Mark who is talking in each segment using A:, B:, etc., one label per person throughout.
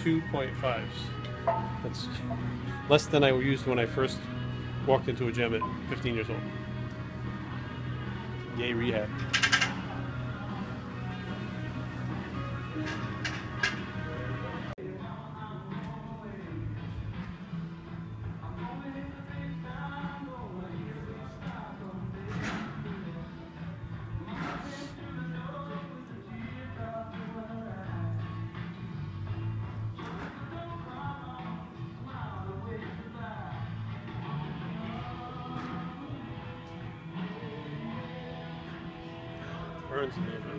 A: 2.5s. That's less than I used when I first walked into a gym at 15 years old. Yay, rehab. Burns a little bit.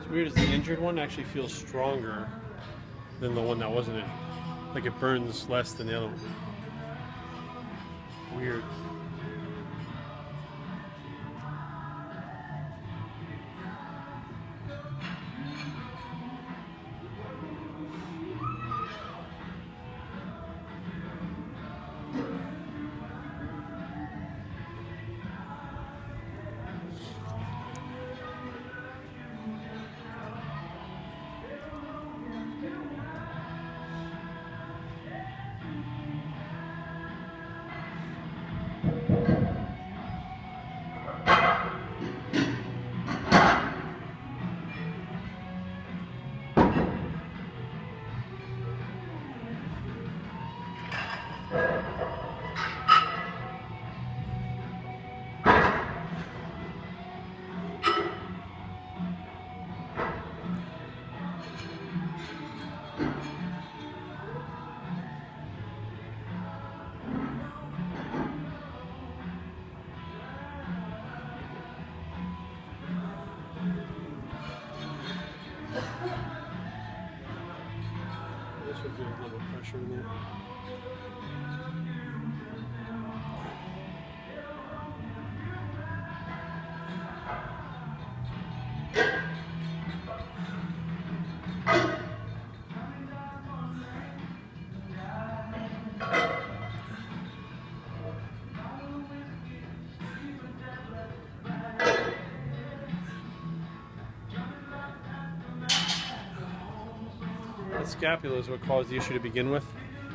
A: Weird is the injured one actually feels stronger than the one that wasn't injured. Like it burns less than the other one. Weird. This would feel a little pressure in there. The scapula is what caused the issue to begin with.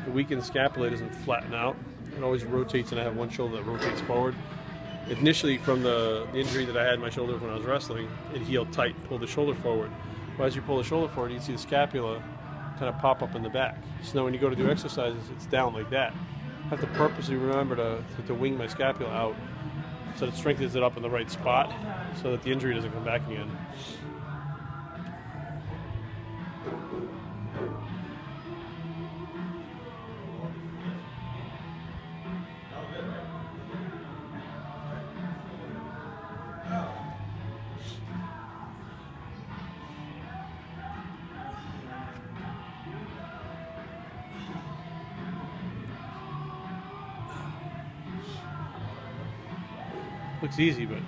A: The weakened scapula doesn't flatten out. It always rotates, and I have one shoulder that rotates forward. Initially, from the injury that I had in my shoulder when I was wrestling, it healed tight, pulled the shoulder forward. But as you pull the shoulder forward, you can see the scapula kind of pop up in the back. So now when you go to do exercises, it's down like that. I have to purposely remember to wing my scapula out so that it strengthens it up in the right spot so that the injury doesn't come back again. Looks easy, but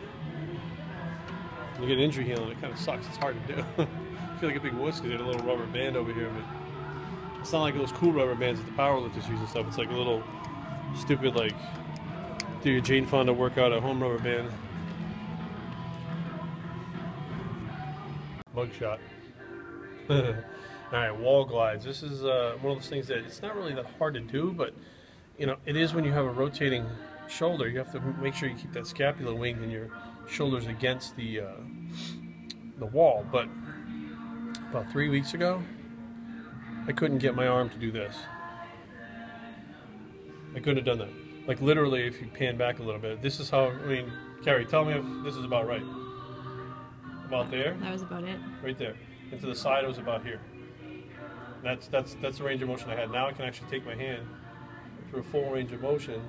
A: when you get injury healing, it kind of sucks. It's hard to do. I feel like a big wuss because they had a little rubber band over here, but it's not like those cool rubber bands that the powerlifters use and stuff. It's like a little stupid, like, do your Jane Fonda workout at home rubber band. Mug shot. Alright, wall glides. This is one of those things that it's not really that hard to do, but you know, it is when you have a rotating shoulder. You have to make sure you keep that scapula winged and your shoulders against the wall. But about 3 weeks ago, I couldn't get my arm to do this. I couldn't have done that. Like literally, if you pan back a little bit, this is how, I mean, Kari, tell me if this is about right. About there?
B: That was about it.
A: Right there. and to the side it was about here. That's the range of motion I had. Now I can actually take my hand through a full range of motion,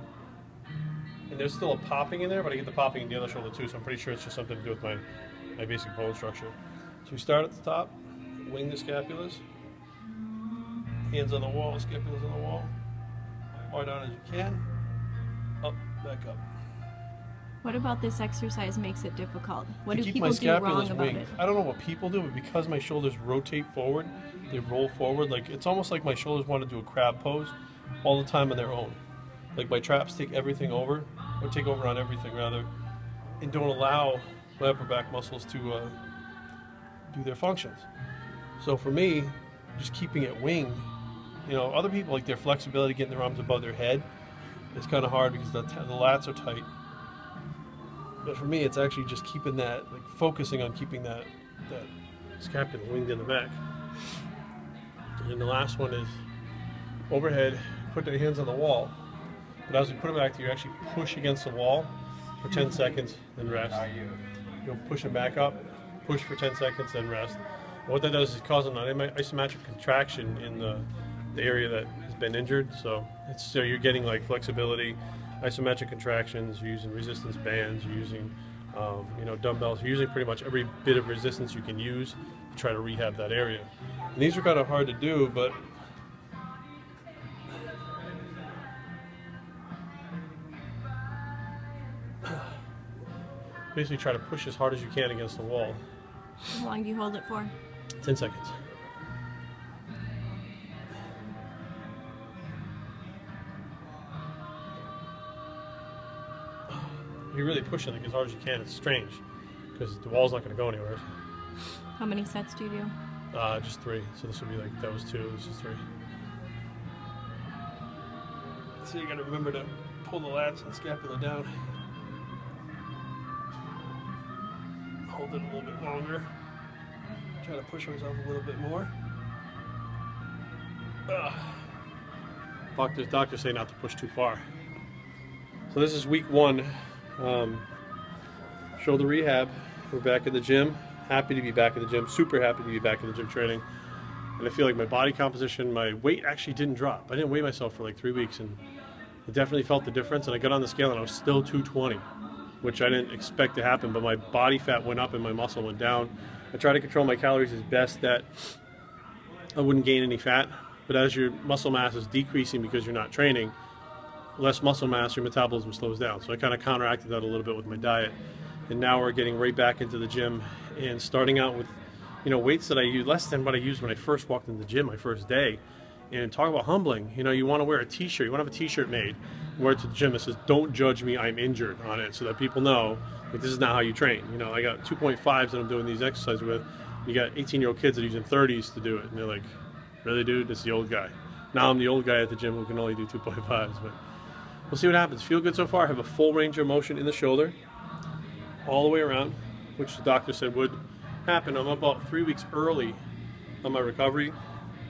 A: and there's still a popping in there, but I get the popping in the other shoulder too, so I'm pretty sure it's just something to do with my basic bone structure. So we start at the top, wing the scapulas, hands on the wall, scapulas on the wall, as far down as you can, up, back up.
B: What about this exercise makes it difficult? What do
A: keep
B: people
A: my
B: do wrong
A: scapulas
B: about
A: winged.
B: it?
A: I don't know what people do, but because my shoulders rotate forward, they roll forward. Like it's almost like my shoulders want to do a crab pose all the time on their own. Like my traps take everything over, or take over on everything rather, and don't allow my upper back muscles to do their functions. So for me, just keeping it winged, you know, other people like their flexibility, getting their arms above their head, it's kind of hard because the lats are tight. But for me, it's actually just keeping that, like focusing on keeping that scapula winged in the back. And then the last one is overhead, put your hands on the wall. But as you put them back, you actually push against the wall for 10 seconds, then rest. You'll push them back up, push for 10 seconds, then rest. And what that does is cause an isometric contraction in the area that has been injured. So you're getting like flexibility, isometric contractions, you're using resistance bands, you're using you know, dumbbells, you're using pretty much every bit of resistance you can use to try to rehab that area. And these are kind of hard to do, but basically try to push as hard as you can against the wall.
B: How long do you hold it for?
A: 10 seconds. You're really pushing like as hard as you can. It's strange because the wall's not going to go anywhere.
B: How many sets do you do?
A: Just 3. So this would be like, that was 2, this is 3. So you got to remember to pull the lats and scapula down. Hold it a little bit longer. Try to push myself a little bit more. Doctors say not to push too far. So this is week 1. Shoulder rehab. We're back at the gym. Happy to be back at the gym. Super happy to be back at the gym training. And I feel like my body composition, my weight actually didn't drop. I didn't weigh myself for like 3 weeks, and I definitely felt the difference. And I got on the scale and I was still 220, which I didn't expect to happen. But my body fat went up and my muscle went down. I try to control my calories as best that I wouldn't gain any fat. But as your muscle mass is decreasing because you're not training, less muscle mass, your metabolism slows down. So I kind of counteracted that a little bit with my diet. And now we're getting right back into the gym and starting out with, you know, weights that I use less than what I used when I first walked into the gym my first day. And talk about humbling. You know, you want to wear a t-shirt. You want to have a t-shirt made, wear it to the gym that says, "Don't judge me, I'm injured," on it, so that people know, like, this is not how you train. You know, I got 2.5s that I'm doing these exercises with. You got 18-year-old kids that are using 30s to do it. And they're like, "Really, dude? That's the old guy." Now I'm the old guy at the gym who can only do 2.5s. But we'll see what happens. Feel good so far. I have a full range of motion in the shoulder, all the way around, which the doctor said would happen. I'm about 3 weeks early on my recovery.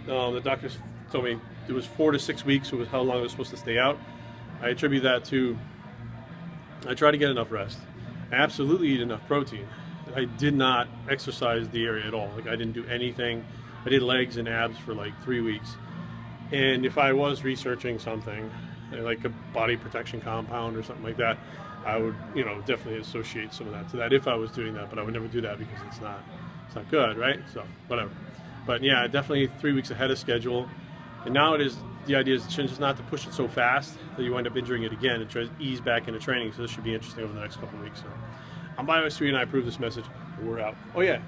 A: The doctors told me it was 4 to 6 weeks, was how long I was supposed to stay out. I attribute that to, I try to get enough rest. I absolutely eat enough protein. I did not exercise the area at all. Like, I didn't do anything. I did legs and abs for like 3 weeks. And if I was researching something, like a body protection compound or something like that, I would, you know, definitely associate some of that to that if I was doing that, but I would never do that because it's not good, right? So whatever. But yeah, definitely 3 weeks ahead of schedule. And now the idea is just not to push it so fast that you end up injuring it again, and try to ease back into training. So this should be interesting over the next couple of weeks. So I'm Bios3 and I approve this message, and we're out. Oh yeah,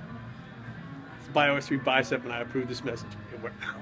A: it's Bios3 bicep and I approve this message, and we're out.